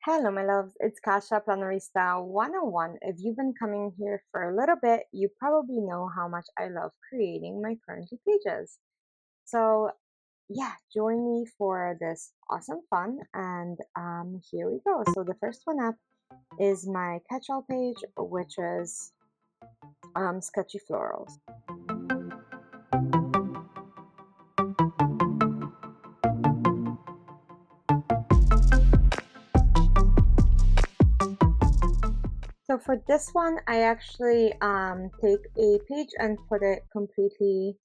Hello, my loves. It's Kasha Planarista 101. If you've been coming here for a little bit, you probably know how much I love creating my currently pages. So, yeah, join me for this awesome fun. And here we go. So, the first one up is my catch-all page, which is Sketchy Florals. So, for this one, I actually take a page and put it completely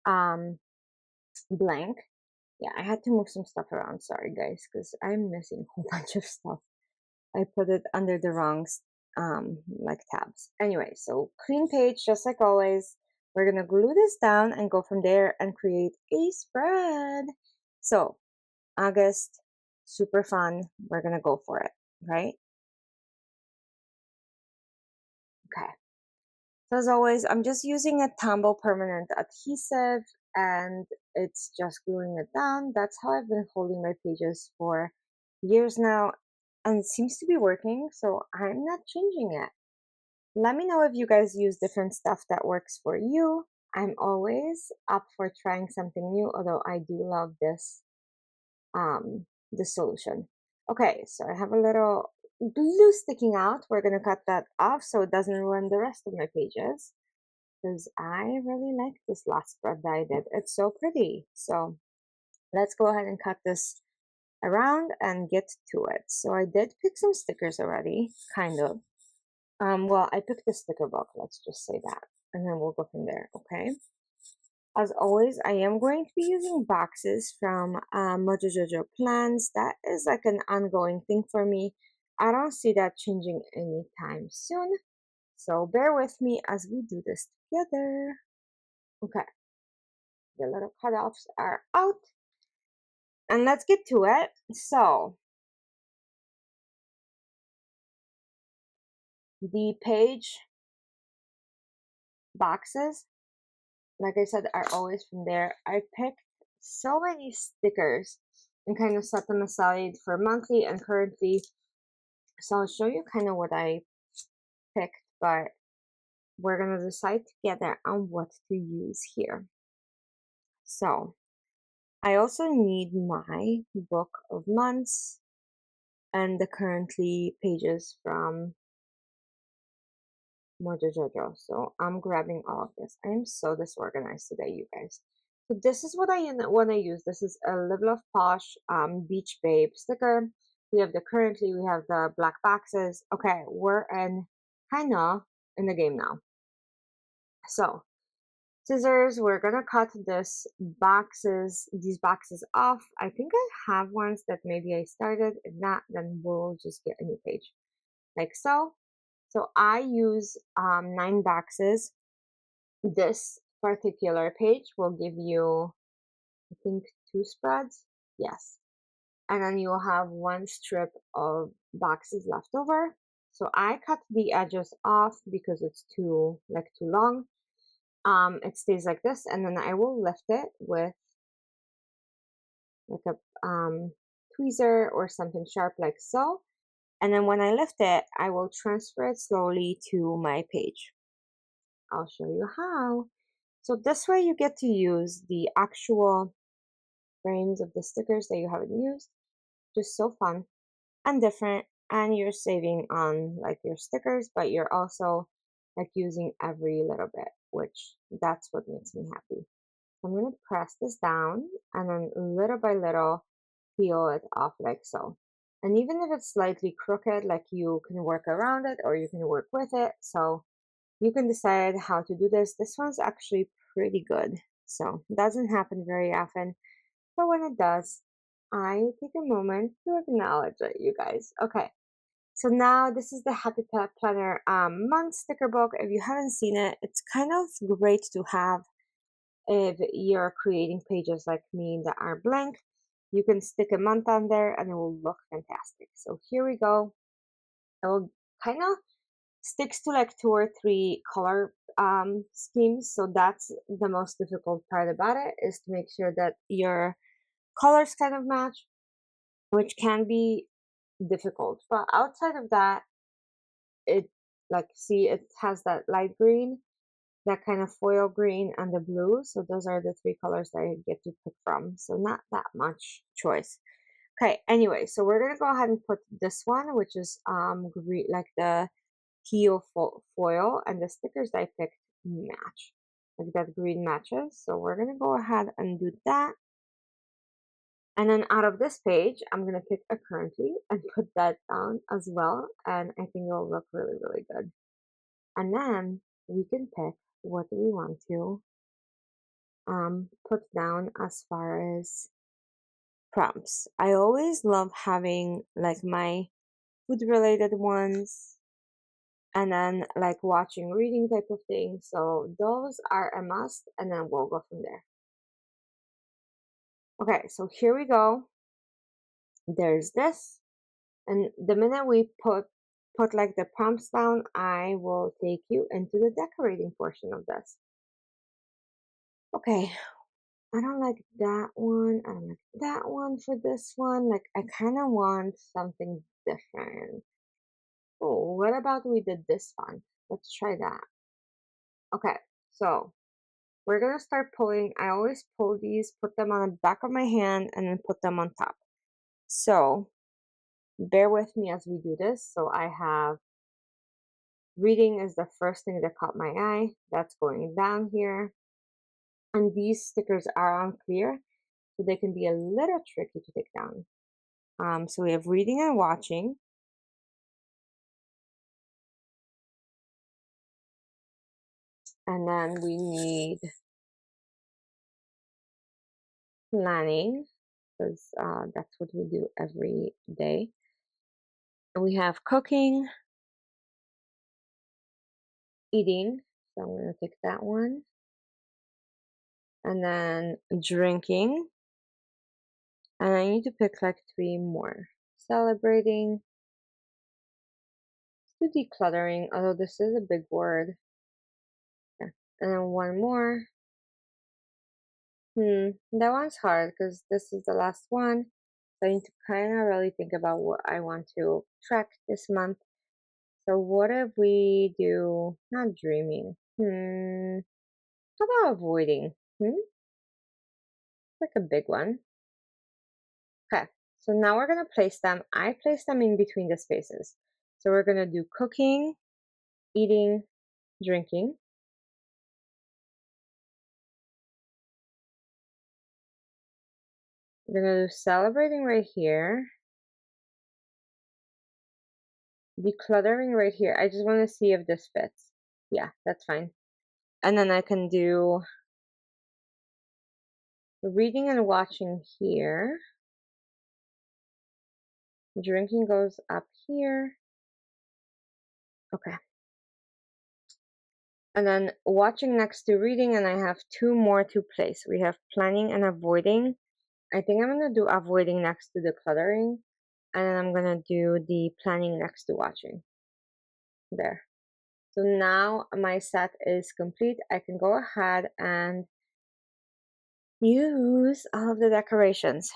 um, blank. Yeah, I had to move some stuff around. Sorry, guys, because I'm missing a whole bunch of stuff. I put it under the wrong like tabs. Anyway, so clean page, just like always. We're gonna glue this down and go from there and create a spread. So August, super fun. We're gonna go for it, right? Okay. So as always, I'm just using a Tumble permanent adhesive and it's just gluing it down. That's how I've been holding my pages for years now and it seems to be working, so I'm not changing it. Let me know if you guys use different stuff that works for you. I'm always up for trying something new, although I do love this solution. Okay, so I have a little glue sticking out. We're gonna cut that off so it doesn't ruin the rest of my pages because I really like this last spread that I did. It's so pretty. So let's go ahead and cut this around and get to it. So I did pick some stickers already, kind of. Well, I picked the sticker book, let's just say that, and then we'll go from there, okay? As always, I am going to be using boxes from Mojo Jojo Plans. That is like an ongoing thing for me. I don't see that changing anytime soon. So bear with me as we do this together. Okay, the little cutoffs are out. And let's get to it. So the page boxes, like I said, are always from there. I picked so many stickers and kind of set them aside for monthly and currently. So I'll show you kind of what I picked, but we're going to decide together on what to use here. So I also need my book of months and the currently pages from Mojo Jojo. So I'm grabbing all of this. I am so disorganized today, you guys. So this is what I when I use. This is a Live Love Posh Beach Babe sticker. We have the currently, we have the black boxes. Okay, we're in kind of in the game now. So scissors, we're gonna cut these boxes off. I think I have ones that maybe I started. If not, then we'll just get a new page like so. So I use 9 boxes. This particular page will give you, I think, 2 spreads. Yes. And then you'll have 1 strip of boxes left over. So I cut the edges off because it's too long. It stays like this, and then I will lift it with like a tweezer or something sharp like so. And then when I lift it, I will transfer it slowly to my page. I'll show you how. So this way you get to use the actual frames of the stickers that you haven't used. Just so fun and different, and you're saving on like your stickers, but you're also like using every little bit, which that's what makes me happy. I'm going to press this down and then little by little peel it off like so. And even if it's slightly crooked, like you can work around it or you can work with it. So you can decide how to do this. This one's actually pretty good. So it doesn't happen very often, but when it does, I take a moment to acknowledge it, you guys. Okay, so now this is the Happy Pet Planner month sticker book. If you haven't seen it, it's kind of great to have if you're creating pages like me that are blank. You can stick a month on there and it will look fantastic. So here we go. It will kind of sticks to like 2 or 3 color schemes. So that's the most difficult part about it, is to make sure that your colors kind of match, which can be difficult. But outside of that, it like see it has that light green, that kind of foil green, and the blue. So those are the three colors that I get to pick from. So not that much choice. Okay, anyway, so we're gonna go ahead and put this one, which is green, like the teal foil, and the stickers that I picked match, like that green matches. So we're gonna go ahead and do that. And then out of this page, I'm gonna pick a currently and put that down as well. And I think it'll look really, really good. And then we can pick what do we want to put down as far as prompts. I always love having like my food related ones and then like watching reading type of thing. So those are a must, and then we'll go from there. Okay, so here we go. There's this. And the minute we put like the prompts down, I will take you into the decorating portion of this. Okay, I don't like that one. I don't like that one for this one. Like I kind of want something different. Oh, what about we did this one? Let's try that. Okay, so we're gonna start pulling. I always pull these, put them on the back of my hand, and then put them on top. So bear with me as we do this. So I have reading is the first thing that caught my eye. That's going down here. And these stickers are unclear, so they can be a little tricky to take down. So we have reading and watching. And then we need planning, because that's what we do every day. And we have cooking, eating. So I'm going to pick that one. And then drinking. And I need to pick like three more. Celebrating. Let's do decluttering, although this is a big word. Yeah. And then one more. That one's hard because this is the last one. So I need to kind of really think about what I want to track this month. So what if we do not dreaming? How about avoiding? Like a big one. Okay. So now we're gonna place them. I place them in between the spaces. So we're gonna do cooking, eating, drinking. We're gonna do celebrating right here. Decluttering right here. I just want to see if this fits. Yeah, that's fine. And then I can do reading and watching here. Drinking goes up here. Okay. And then watching next to reading, and I have two more to place. We have planning and avoiding. I think I'm going to do avoiding next to the cluttering, and then I'm going to do the planning next to watching. There. So now my set is complete. I can go ahead and use all of the decorations.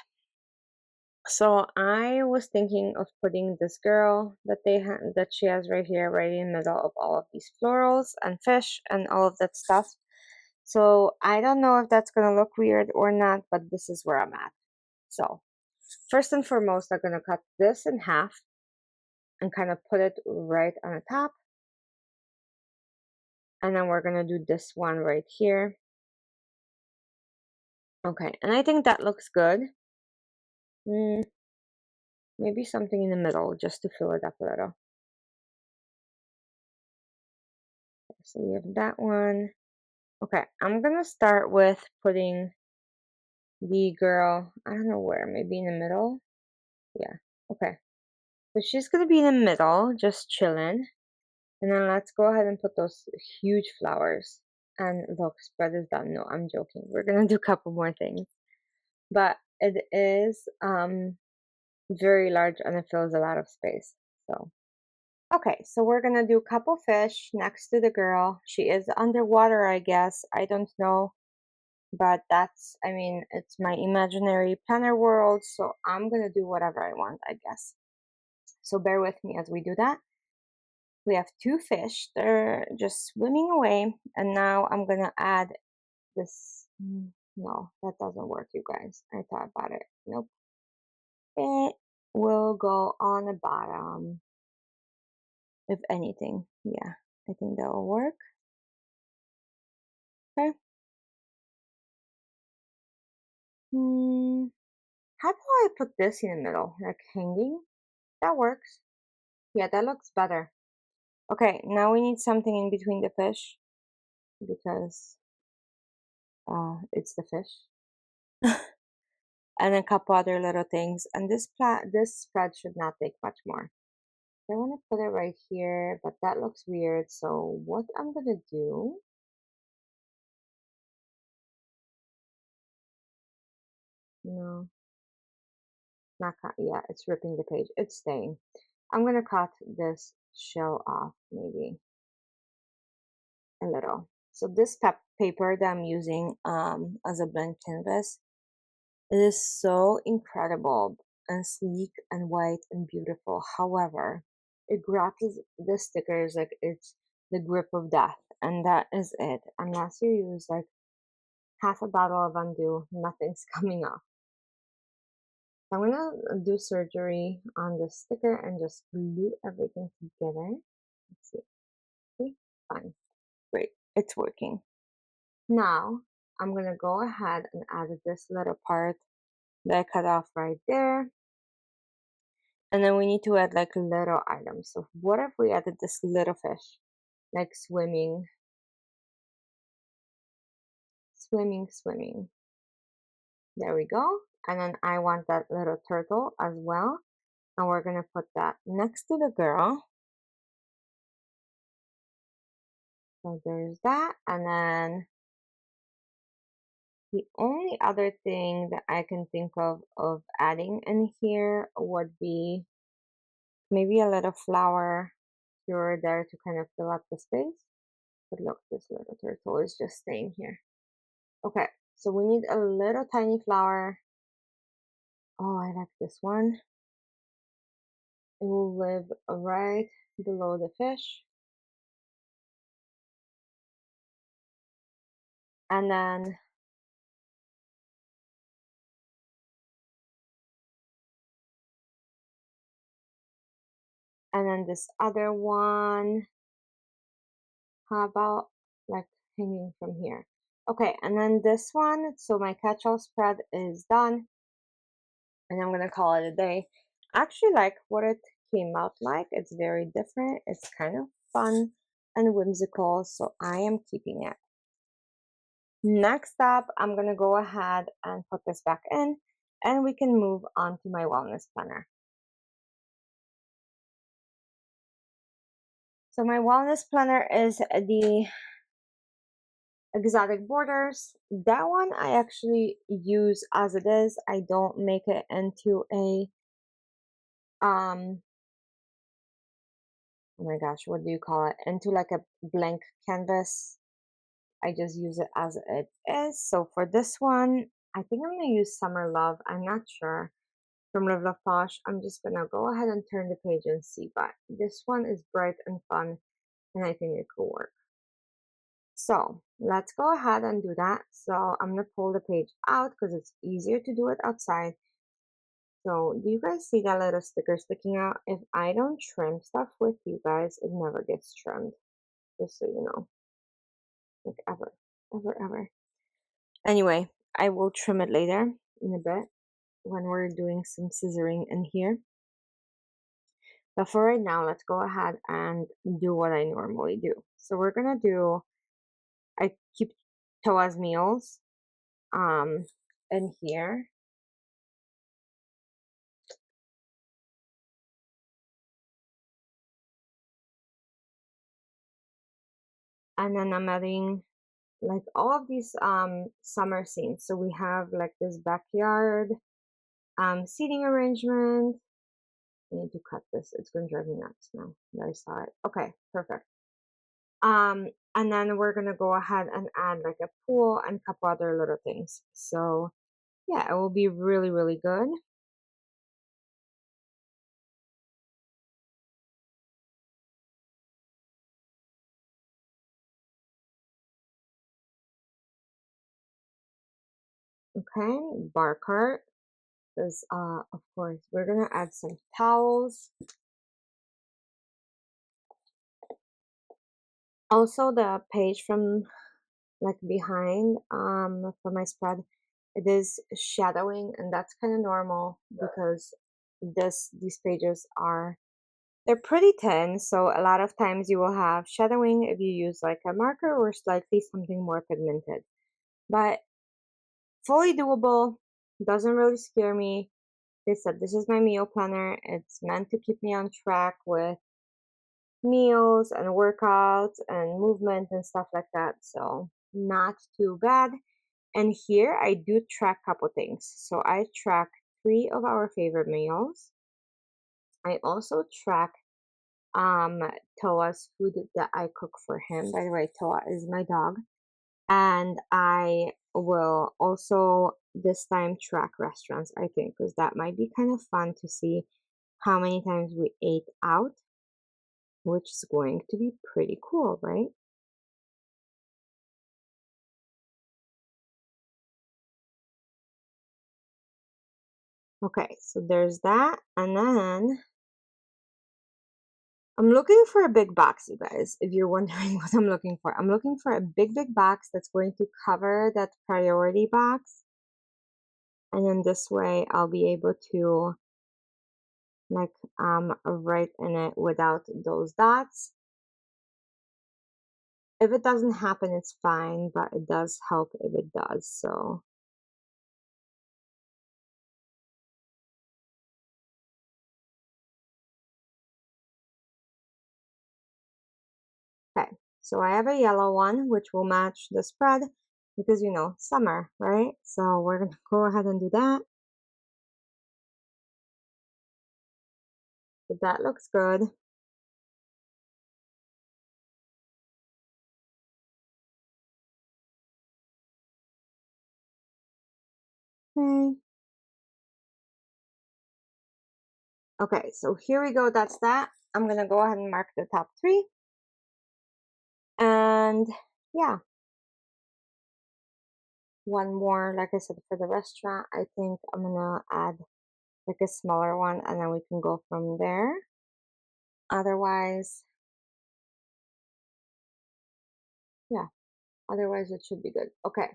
So I was thinking of putting this girl that she has right here, right in the middle of all of these florals and fish and all of that stuff. So I don't know if that's gonna look weird or not, but this is where I'm at. So first and foremost, I'm gonna cut this in half and kind of put it right on the top. And then we're gonna do this one right here. Okay, and I think that looks good. Maybe something in the middle just to fill it up a little. So we have that one. Okay, I'm gonna start with putting the girl, I don't know where, maybe in the middle? Yeah, okay. So she's gonna be in the middle, just chilling. And then let's go ahead and put those huge flowers. And look, spread is done. No, I'm joking. We're gonna do a couple more things. But it is very large and it fills a lot of space. So okay, so we're gonna do a couple fish next to the girl. She is underwater, I guess. I don't know. But that's, I mean, it's my imaginary planner world, so I'm gonna do whatever I want, I guess. So bear with me as we do that. We have two fish. They're just swimming away. And now I'm going to add this. No, that doesn't work, you guys. I thought about it. Nope. It will go on the bottom, if anything. Yeah, I think that will work. Okay. How do I put this in the middle? Like hanging? That works. Yeah, that looks better. Okay, now we need something in between the fish because it's the fish. And a couple other little things. And this spread should not take much more. I want to put it right here, but that looks weird. So what I'm gonna do? No, not cut. Yeah, it's ripping the page. It's staying. I'm gonna cut this shell off, maybe a little. So this paper that I'm using as a blank canvas, it is so incredible and sleek and white and beautiful. However, it grabs the stickers like it's the grip of death, and that is it. Unless you use like half a bottle of undo, nothing's coming off. I'm gonna do surgery on the sticker and just glue everything together. Let's see. See? Fine. Great. It's working. Now I'm gonna go ahead and add this little part that I cut off right there. And then we need to add like little items. So what if we added this little fish, like swimming, swimming, swimming. There we go. And then I want that little turtle as well. And we're gonna put that next to the girl. So there's that. And then the only other thing that I can think of adding in here would be maybe a little flower here or there to kind of fill up the space. But look, this little turtle is just staying here. Okay, so we need a little tiny flower. Oh, I like this one. It will live right below the fish. And then this other one, how about like hanging from here? Okay, and then this one, so my catch-all spread is done. And I'm gonna call it a day. I actually like what it came out like. It's very different. It's kind of fun and whimsical, so I am keeping it. Next up, I'm gonna go ahead and put this back in, and we can move on to my wellness planner. So my wellness planner is the exotic borders. That one I actually use as it is. I don't make it into a oh my gosh, what do you call it? Into like a blank canvas. I just use it as it is. So for this one, I think I'm gonna use Summer Love. I'm not sure. From Live Love Posh. I'm just gonna go ahead and turn the page and see. But this one is bright and fun, and I think it could work. So let's go ahead and do that. So I'm gonna pull the page out because it's easier to do it outside. So do you guys see that little sticker sticking out? If I don't trim stuff with you guys, it never gets trimmed. Just so you know. Like ever. Ever, ever. Anyway, I will trim it later in a bit when we're doing some scissoring in here. But for right now, let's go ahead and do what I normally do. So we're gonna do, I keep Toa's meals in here. And then I'm adding like all of these summer scenes. So we have like this backyard seating arrangement. I need to cut this. It's gonna drive me nuts now that I saw it. Okay, perfect. And then we're gonna go ahead and add like a pool and a couple other little things. So yeah, it will be really, really good. Okay, bar cart. Because of course we're gonna add some towels. Also the page from like behind for my spread, it is shadowing, and that's kind of normal because these pages are, they're pretty thin, so a lot of times you will have shadowing if you use like a marker or slightly something more pigmented. But fully doable, doesn't really scare me. Like I said, this is my meal planner. It's meant to keep me on track with meals and workouts and movement and stuff like that. So not too bad. And here I do track a couple things. So I track 3 of our favorite meals. I also track um Toa's food that I cook for him. By the way, Toa is my dog. And I will also this time track restaurants, I think, because that might be kind of fun to see how many times we ate out, which is going to be pretty cool, right? Okay, so there's that. And then I'm looking for a big box, you guys, if you're wondering what I'm looking for. I'm looking for a big, big box that's going to cover that priority box. And then this way I'll be able to like write in it without those dots. If it doesn't happen, it's fine, but it does help if it does. So, okay. So I have a yellow one, which will match the spread because, summer, right? So we're going to go ahead and do that. If that looks good. Okay. Okay, so here we go. That's that. I'm going to go ahead and mark the top 3. And yeah, one more, like I said, for the restaurant. I think I'm going to add like a smaller one and then we can go from there. Otherwise, yeah, otherwise it should be good. Okay,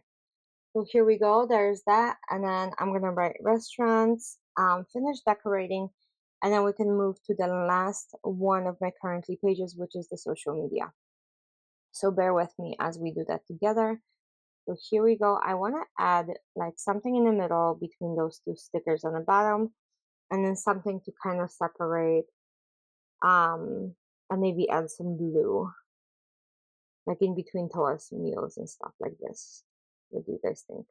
so here we go. There's that. And then I'm going to write restaurants, finish decorating, and then we can move to the last one of my currently pages, which is the social media. So bear with me as we do that together. So here we go. I want to add like something in the middle between those 2 stickers on the bottom, and then something to kind of separate, and maybe add some blue, like in between Toa's meals and stuff like this. What do you guys think?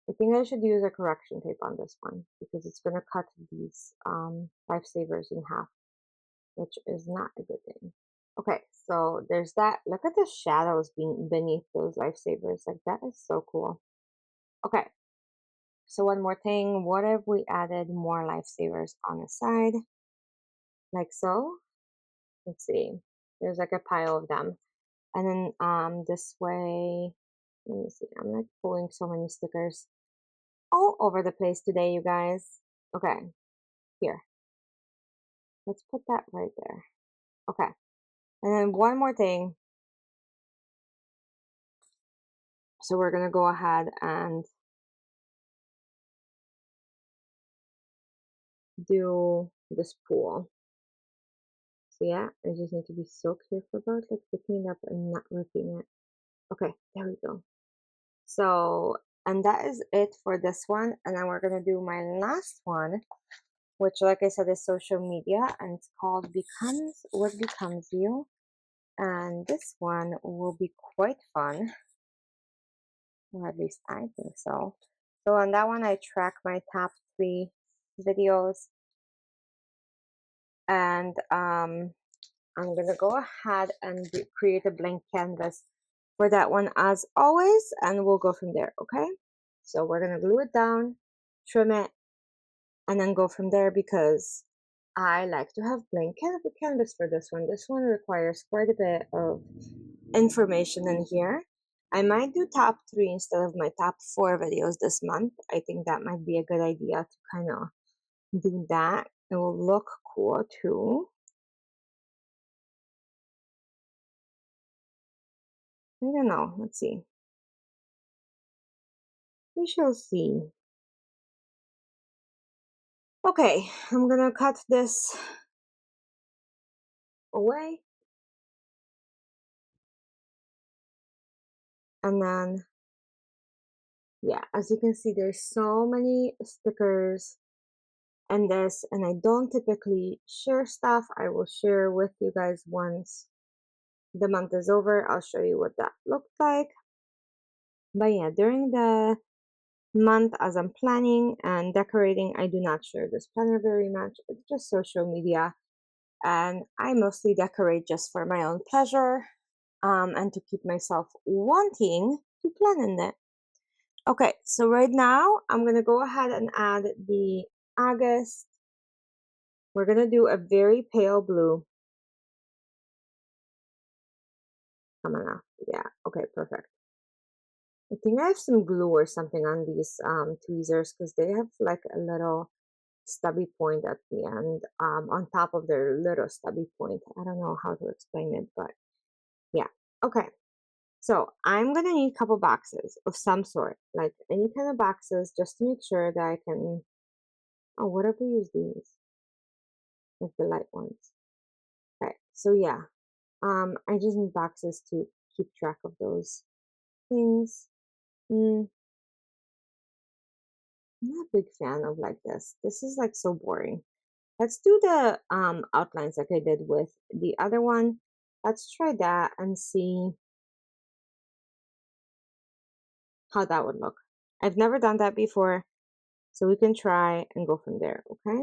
I think I should use a correction tape on this one because it's going to cut these lifesavers in half, which is not a good thing. Okay, so there's that. Look at the shadows being beneath those lifesavers. Like that is so cool. Okay, so one more thing. What if we added more lifesavers on the side? Like so? Let's see. There's like a pile of them. And then this way, let me see. I'm like pulling so many stickers all over the place today, you guys. Okay, here. Let's put that right there. Okay. And then one more thing. So we're going to go ahead and do this pool. So yeah, I just need to be so careful about like picking it up and not ripping it. Okay, there we go. So, and that is it for this one. And then we're going to do my last one, which like I said is social media, and it's called Becomes What Becomes You. And this one will be quite fun, or at least I think so. So on that one, I track my top 3 videos, and I'm gonna go ahead and create a blank canvas for that one as always, and we'll go from there. Okay, so we're gonna glue it down, trim it, and then go from there because I like to have blank canvas for this one. This one requires quite a bit of information in here. I might do top 3 instead of my top 4 videos this month. I think that might be a good idea to kind of do that. It will look cool too. I don't know. Let's see. We shall see. Okay, I'm gonna cut this away. And then, yeah, as you can see, there's so many stickers and this, and I don't typically share stuff. I will share with you guys once the month is over. I'll show you what that looked like. But yeah, during the month as I'm planning and decorating, I do not share this planner very much. It's just social media, and I mostly decorate just for my own pleasure, and to keep myself wanting to plan in it. Okay, so right now I'm gonna go ahead and add the August. We're gonna do a very pale blue. Come on now. Yeah, okay, perfect. I think I have some glue or something on these tweezers because they have like a little stubby point at the end, on top of their little stubby point. I don't know how to explain it, but yeah. Okay, so I'm gonna need a couple boxes of some sort, like any kind of boxes, just to make sure that I can. Oh, what if we use these, like the light ones? Okay, so yeah, I just need boxes to keep track of those things. Mm, I'm not a big fan of like this. This is like so boring. Let's do the outlines like I did with the other one. Let's try that and see how that would look. I've never done that before, so we can try and go from there, okay?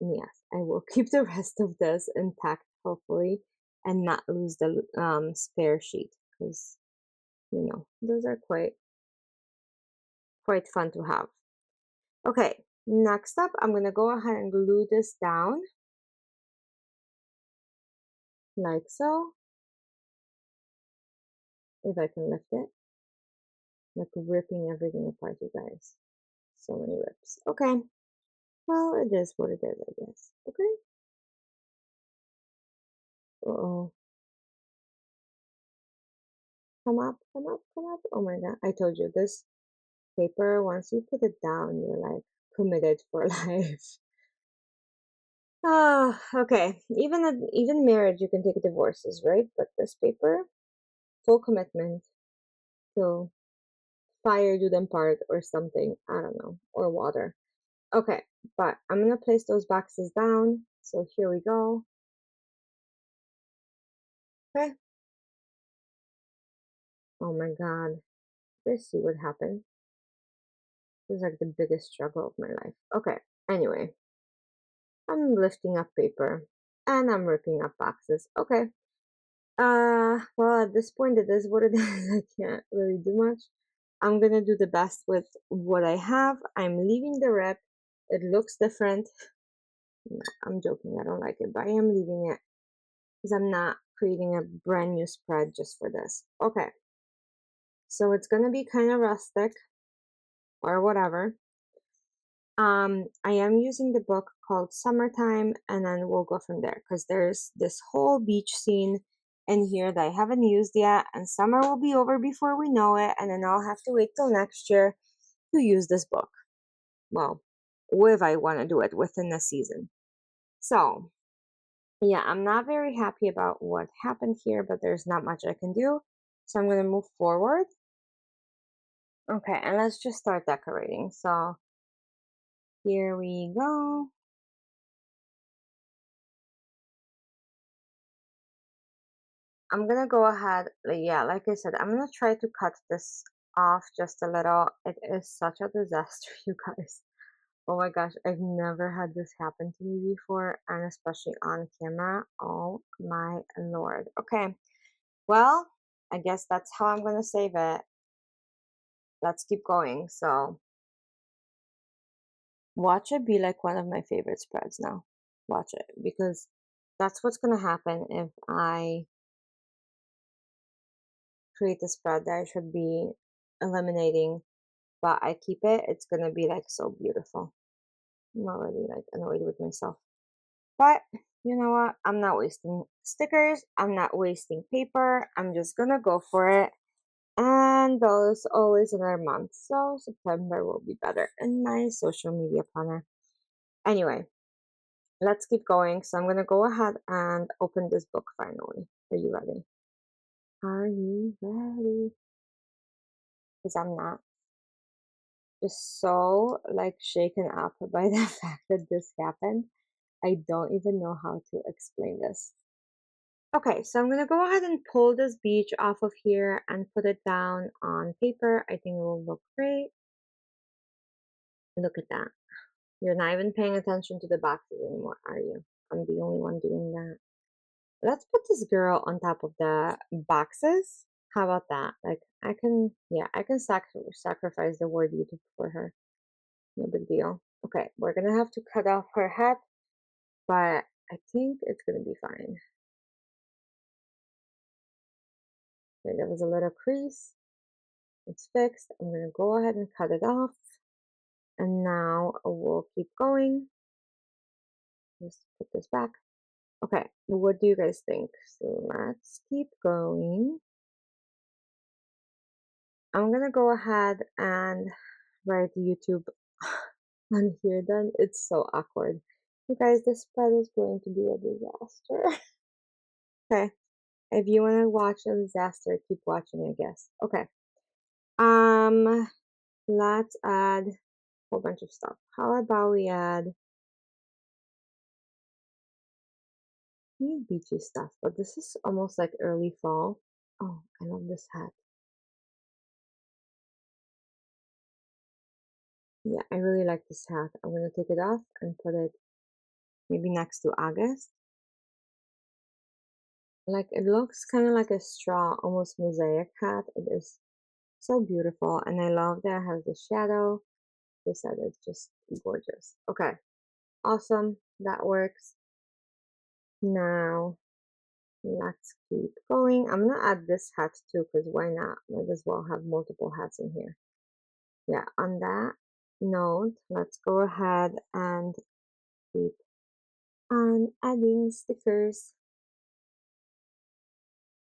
And yes, I will keep the rest of this intact, hopefully, and not lose the spare sheet, because, those are quite fun to have. Okay, next up, I'm gonna go ahead and glue this down, like so, if I can lift it. Like ripping everything apart, you guys. So many rips. Okay. Well, it is what it is, I guess. Okay. Uh-oh. Come up, come up, come up. Oh my god. I told you this paper, once you put it down, you're like committed for life. Ah, okay. Even marriage, you can take divorces, right? But this paper, full commitment till fire do them part or something. I don't know. Or water. Okay, but I'm gonna place those boxes down. So here we go. Okay. Oh my god. Let's see what happened. This is like the biggest struggle of my life. Okay, anyway, I'm lifting up paper and I'm ripping up boxes. Okay. Well, at this point, it is what it is. I can't really do much. I'm gonna do the best with what I have. I'm leaving the rip. It looks different. No, I'm joking. I don't like it, but I am leaving it because I'm not creating a brand new spread just for this. Okay. So it's gonna be kind of rustic or whatever. I am using the book called Summertime, and then we'll go from there because there's this whole beach scene in here that I haven't used yet, and summer will be over before we know it, and then I'll have to wait till next year to use this book. Well, if I want to do it within the season. So, yeah, I'm not very happy about what happened here, but there's not much I can do. So I'm going to move forward. Okay, and let's just start decorating. So here we go. I'm gonna go ahead, yeah, like I said, I'm gonna try to cut this off just a little. It is such a disaster, you guys. Oh my gosh, I've never had this happen to me before, and especially on camera. Oh my lord. Okay, well, I guess that's how I'm gonna save it. Let's keep going. So, watch it be like one of my favorite spreads now. Watch it, because that's what's gonna happen if I create a spread that I should be eliminating, but I keep it, it's gonna be like so beautiful. I'm already like annoyed with myself. But you know what? I'm not wasting stickers. I'm not wasting paper. I'm just gonna go for it. And there's always another month. So September will be better in my social media planner. Anyway, let's keep going. So I'm gonna go ahead and open this book finally. Are you ready? Are you ready? Because I'm not. Just so like shaken up by the fact that this happened. I don't even know how to explain this. Okay, so I'm gonna go ahead and pull this beach off of here and put it down on paper. I think it will look great. Look at that. You're not even paying attention to the boxes anymore, are you? I'm the only one doing that. Let's put this girl on top of the boxes. How about that? Like I can, yeah, I can sacrifice the word YouTube for her. No big deal. Okay, we're gonna have to cut off her head, but I think it's gonna be fine. Okay, there was a little crease. It's fixed. I'm gonna go ahead and cut it off. And now we'll keep going. Just put this back. Okay, what do you guys think? So let's keep going. I'm gonna go ahead and write YouTube on here then. It's so awkward. You guys, this spread is going to be a disaster. Okay, if you want to watch a disaster, keep watching, I guess. Okay. Let's add a whole bunch of stuff. How about we add beachy stuff, but this is almost like early fall. Oh, I love this hat. Yeah, I really like this hat. I'm gonna take it off and put it maybe next to August. Like it looks kind of like a straw, almost mosaic hat. It is so beautiful, and I love that it has the shadow. They said it's just gorgeous. Okay, awesome. That works. Now let's keep going. I'm gonna add this hat too, because why not? Might as well have multiple hats in here. Yeah, on that note, let's go ahead and keep on adding stickers.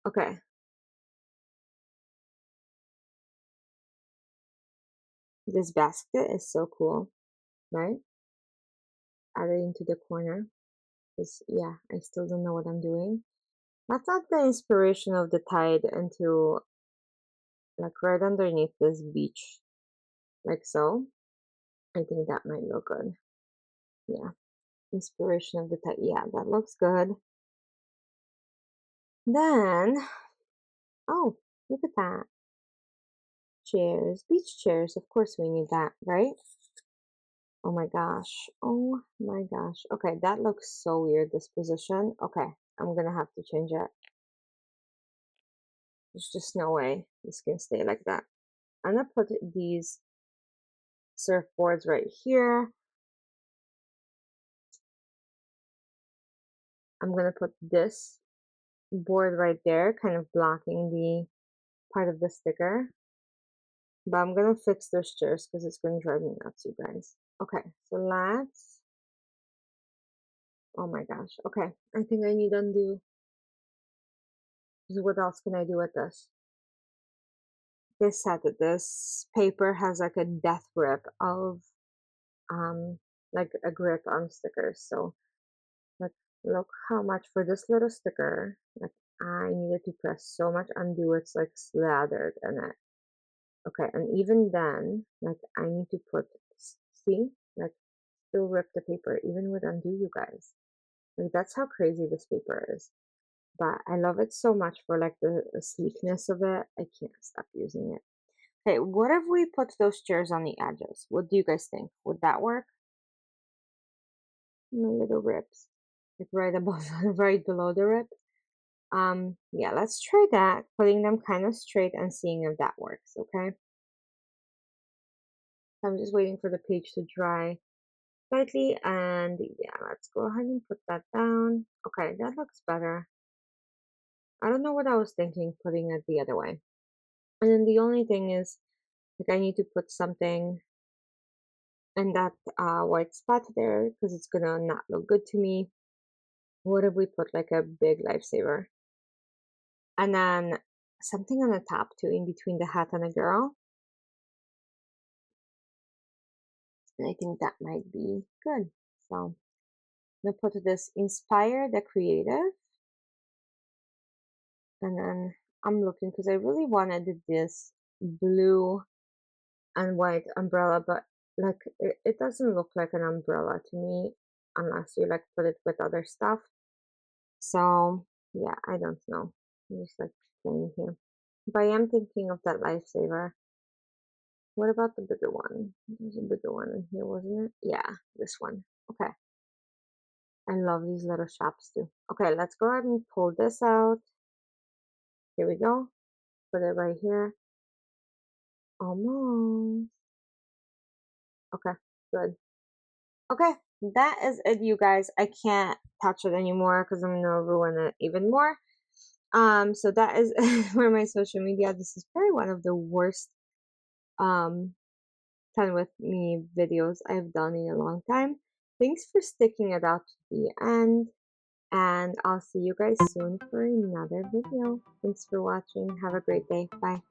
Okay, this basket is so cool, right? Add it into the corner. Because, yeah, I still don't know what I'm doing. Let's add the inspiration of the tide into, like, right underneath this beach, like so. I think that might look good. Yeah, inspiration of the tide. Yeah, that looks good. Then, oh, look at that. Chairs, beach chairs. Of course we need that, right? Oh my gosh. Oh my gosh. Okay, that looks so weird, this position. Okay, I'm gonna have to change it. There's just no way this can stay like that. I'm gonna put these surfboards right here. I'm gonna put this board right there, kind of blocking the part of the sticker. But I'm gonna fix those chairs because it's gonna drive me nuts, you guys. Okay, so let's. Oh my gosh. Okay, I think I need undo. What else can I do with this? They said that this paper has like a death grip of like a grip on stickers. So like look how much for this little sticker. Like I needed to press so much undo, it's like slathered in it. Okay, and even then, like I need to put, see, like still rip the paper even with undo, you guys. Like that's how crazy this paper is. But I love it so much for like the sleekness of it. I can't stop using it. Okay, what if we put those chairs on the edges? What do you guys think? Would that work? My little ribs, like right above, right below the rib. Yeah, let's try that, putting them kind of straight and seeing if that works, okay? I'm just waiting for the page to dry slightly, and yeah, let's go ahead and put that down. Okay, that looks better. I don't know what I was thinking putting it the other way. And then the only thing is, like, I need to put something in that white spot there because it's gonna not look good to me. What if we put like a big lifesaver? And then something on the top too, in between the hat and the girl. And I think that might be good. So I'm gonna put this inspire the creative. And then I'm looking because I really wanted this blue and white umbrella, but like it doesn't look like an umbrella to me unless you like put it with other stuff. So yeah, I don't know. I'm just like playing here. But I am thinking of that lifesaver. What about the bigger one? There's a bigger one in here, wasn't it? Yeah, this one. Okay. I love these little shops too. Okay, let's go ahead and pull this out. Here we go. Put it right here. Almost. Okay, good. Okay, that is it, you guys. I can't touch it anymore because I'm gonna ruin it even more. So that is for my social media. This is probably one of the worst um 10 with me videos I've done in a long time. Thanks for sticking it out to the end, and I'll see you guys soon for another video. Thanks for watching. Have a great day. Bye.